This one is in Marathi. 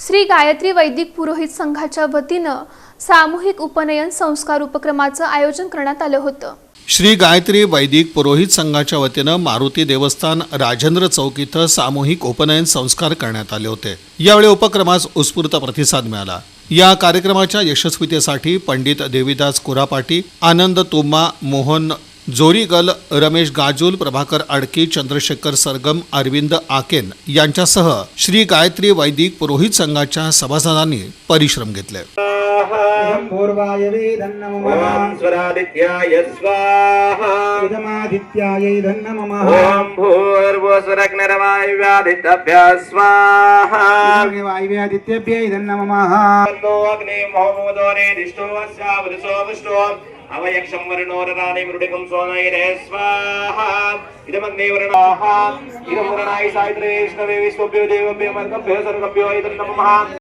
श्री गायत्री वैदिक पुरोहित संघाच्या वतीनं सामूहिक उपनयन संस्कार उपक्रमाचं आयोजन करण्यात आलं होतं। श्री गायत्री वैदिक पुरोहित संघाच्या वतीनं मारुती देवस्थान राजेंद्र चौक इथं सामूहिक उपनयन संस्कार करण्यात आले होते। यावेळी उपक्रमास उत्स्फूर्त प्रतिसाद मिळाला। या कार्यक्रमाच्या यशस्वीतेसाठी पंडित देवीदास कुरापाटी, आनंद तुम्मा, मोहन जोरीगल, रमेश गाजूल, प्रभाकर अडकी, चंद्रशेखर सरगम, अरविंद आकेन यांच्यासह श्री गायत्री वैदिक पुरोहित संघाच्या सभासदांनी परिश्रम घेतले। पूर्वाय वेदन्नमः ओम स्वरादित्याय स्वाहा इदमादित्याय धन्नमः ओम भूर्भुवस्वरग्निर्वायुव्यादित्याभ्यः स्वाहा वायव्यादित्यभ्यै धन्नमः तन्नो अग्नि महोदोरे दिष्टो अस्यावदसो विष्टो अवयक्षं वर्णोरराणि मृडिकं सोनैरे स्वाहा इदमग्ने वर्णाः इदमुरणाय सायत्रे विष्णवे विश्वभ्यो देवभ्यो मर्गभ्यो सर्गभ्यो इदं नमः।